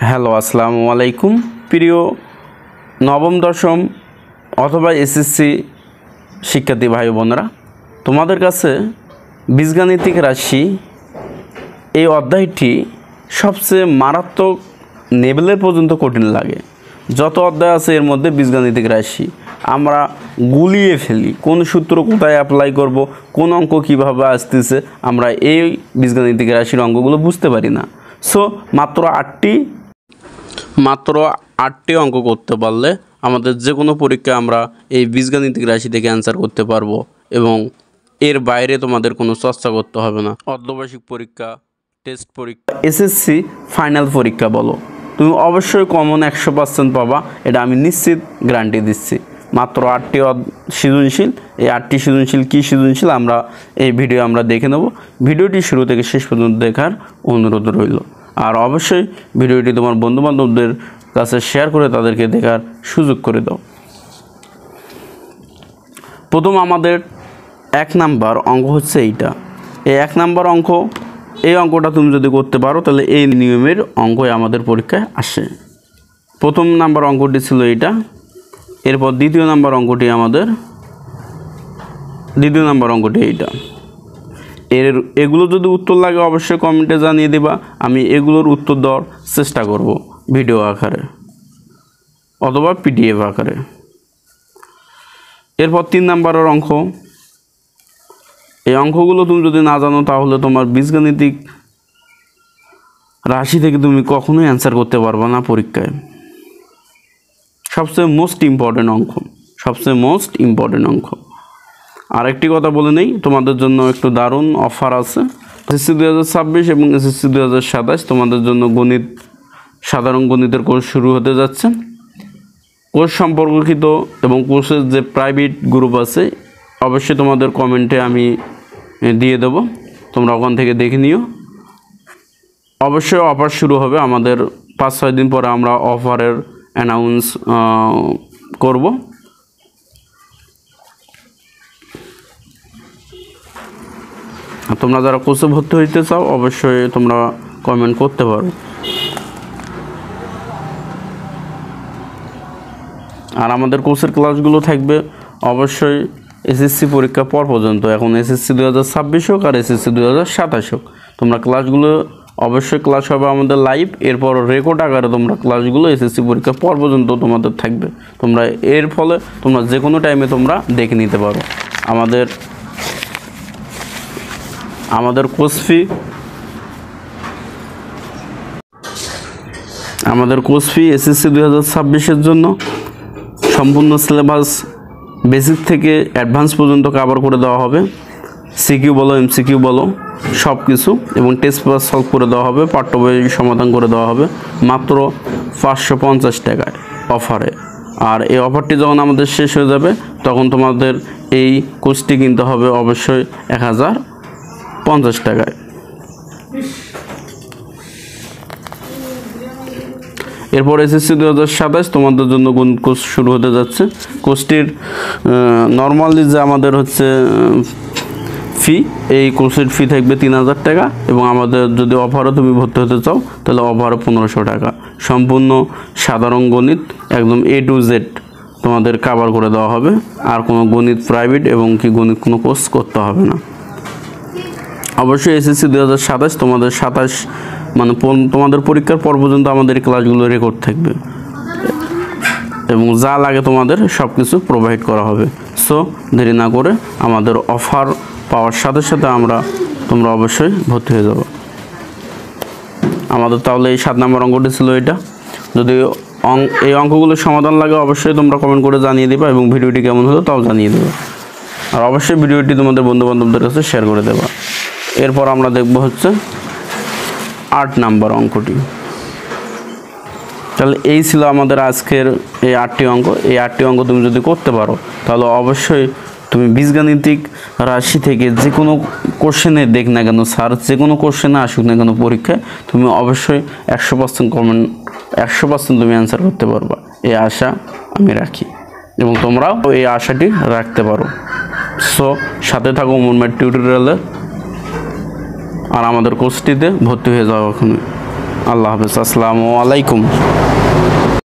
Hello, আসসালামু আলাইকুম। প্রিয় নবম দশম অথবা এসএসসি শিক্ষার্থী ভাই বোনেরা, তোমাদের কাছে বীজগাণিতিক রাশি এই অধ্যায়টি সবচেয়ে মারাত্মক লেভেলের পর্যন্ত কঠিন লাগে। যত অধ্যায় আছে এর মধ্যে বীজগাণিতিক রাশি আমরা গুলিয়ে ফেলি। কোন সূত্র কোথায় অ্যাপ্লাই করব, কোন অঙ্ক কীভাবে আসতেছে, আমরা এই বীজগাণিতিক রাশির অঙ্কগুলো বুঝতে পারি না। সো মাত্র আটটি অঙ্ক করতে পারলে আমাদের যে কোনো পরীক্ষা আমরা এই বীজগাণিতিক রাশি থেকে অ্যান্সার করতে পারবো এবং এর বাইরে তোমাদের কোনো চর্চা করতে হবে না। অর্ধবার্ষিক পরীক্ষা, টেস্ট পরীক্ষা, এসএসসি ফাইনাল পরীক্ষা বলো, তুমি অবশ্যই কমন 100% পাবা, এটা আমি নিশ্চিত গ্যারান্টি দিচ্ছি। মাত্র 8টি সৃজনশীল, এই 8টি সৃজনশীল কী সৃজনশীল আমরা এই ভিডিও আমরা দেখে নেব। ভিডিওটি শুরু থেকে শেষ পর্যন্ত দেখার অনুরোধ রইল। আর অবশ্যই ভিডিওটি তোমার বন্ধুবান্ধবদের কাছে শেয়ার করে তাদেরকে দেখার সুযোগ করে দাও। প্রথম আমাদের 1 নাম্বার অঙ্ক হচ্ছে এইটা। এই 1 নাম্বার অঙ্ক, এই অঙ্কটা তুমি যদি করতে পারো তাহলে এই নিয়মের অঙ্কই আমাদের পরীক্ষায় আসে। প্রথম নাম্বার অঙ্কটি ছিল এইটা। এরপর দ্বিতীয় নাম্বার অঙ্কটি এইটা। এগুলো যদি উত্তর লাগে অবশ্যই কমেন্টে জানিয়ে দেবা, আমি এগুলোর উত্তর দেওয়ার চেষ্টা করব ভিডিও আকারে অথবা পিডিএফ আকারে। এরপর 3 নাম্বারের অঙ্ক। এই অঙ্কগুলো তুমি যদি না জানো তাহলে তোমার বীজগাণিতিক রাশি থেকে তুমি কখনোই অ্যান্সার করতে পারবে না পরীক্ষায়। সবচেয়ে মোস্ট ইম্পর্টেন্ট অঙ্ক। আরেকটি কথা বলে নেই, তোমাদের জন্য একটু দারুণ অফার আছে। এসএসসি 2026 এবং এসএসসি 2027 তোমাদের জন্য সাধারণ গণিতের কোর্স শুরু হতে যাচ্ছে। কোর্স সম্পর্কিত এবং কোর্সের যে প্রাইভেট গ্রুপ আছে অবশ্যই তোমাদের কমেন্টে আমি দিয়ে দেব, তোমরা ওখান থেকে দেখে নিও। অবশ্যই অফার শুরু হবে, আমাদের 5-6 দিন পরে আমরা অফারের অ্যানাউন্স করব। তোমরা যারা কোর্সে ভর্তি হইতে চাও অবশ্যই তোমরা কমেন্ট করতে পারো। আর আমাদের কোর্সের ক্লাসগুলো থাকবে অবশ্যই এসএসসি পরীক্ষা পর পর্যন্ত। এখন এসএসসি 2026 হোক আর এসএসসি 2027 হোক, তোমরা ক্লাসগুলো অবশ্যই ক্লাস হবে আমাদের লাইভ। এরপর রেকর্ড আকারে তোমরা ক্লাসগুলো এসএসসি পরীক্ষা পর পর্যন্ত তোমাদের থাকবে। তোমরা এর ফলে তোমরা যে কোনো টাইমে তোমরা দেখে নিতে পারো। আমাদের কোর্স ফি এসএসসি 2026-এর জন্য সম্পূর্ণ সিলেবাস বেসিক থেকে অ্যাডভান্স পর্যন্ত কভার করে দেওয়া হবে। সিকিউ বলো, এমসিকিউ বলো, সব কিছু, এবং টেস্ট পেপার সলভ করে দেওয়া হবে, পাঠ্য বই সমাধান করে দেওয়া হবে মাত্র 550 টাকায় অফারে। আর এই অফারটি যখন আমাদের শেষ হয়ে যাবে তখন তোমাদের এই কোর্সটি কিনতে হবে অবশ্যই 1050 টাকায়। এরপর এসএসসি 2027 তোমাদের জন্য কোর্স শুরু হতে যাচ্ছে। কোর্সটির নর্মালি যে আমাদের হচ্ছে ফি, এই কোর্সের ফি থাকবে 3000 টাকা, এবং আমাদের যদি অফারও তুমি ভর্তি হতে চাও তাহলে অফারও 1500 টাকা। সম্পূর্ণ সাধারণ গণিত একদম A to Z তোমাদের কভার করে দেওয়া হবে। আর কোনো গণিত প্রাইভেট এবং গণিত কোনো কোর্স করতে হবে না। অবশ্যই এসএসসি 2027 তোমাদের 27 মানে তোমাদের পরীক্ষার পর পর্যন্ত আমাদের এই ক্লাসগুলো রেকর্ড থাকবে এবং যা লাগে তোমাদের সব কিছু প্রোভাইড করা হবে। সো দেরি না করে আমাদের অফার পাওয়ার সাথে সাথে তোমরা অবশ্যই ভর্তি হয়ে যাবে। আমাদের তাহলে এই 7 নম্বর অঙ্কটি ছিল এটা। যদি এই অঙ্কগুলোর সমাধান লাগে অবশ্যই তোমরা কমেন্ট করে জানিয়ে দেবা এবং ভিডিওটি কেমন হলো তাও জানিয়ে দেবে। আর অবশ্যই ভিডিওটি তোমাদের বন্ধুবান্ধবদের কাছে শেয়ার করে দেবা। এরপর আমরা দেখব হচ্ছে 8 নাম্বার অঙ্কটি। তাহলে এই ছিল আমাদের আজকের এই 8টি অঙ্ক। এই 8টি অঙ্ক তুমি যদি করতে পারো তাহলে অবশ্যই তুমি বীজগাণিতিক রাশি থেকে যে কোনো কোশ্চেনে দেখ না কেন স্যার, যে কোনো কোশ্চেনে আসুক না কেন পরীক্ষায়, তুমি অবশ্যই 100% তুমি অ্যান্সার করতে পারবা, এই আশা আমি রাখি এবং তোমরাও এই আশাটি রাখতে পারো। সো সাথে থাকো মুনমেট টিউটোরিয়ালে আর আমাদের কোর্সটিতে ভর্তি হয়ে যাও এখনই। আল্লাহ হাফেজ, আসসালামু আলাইকুম।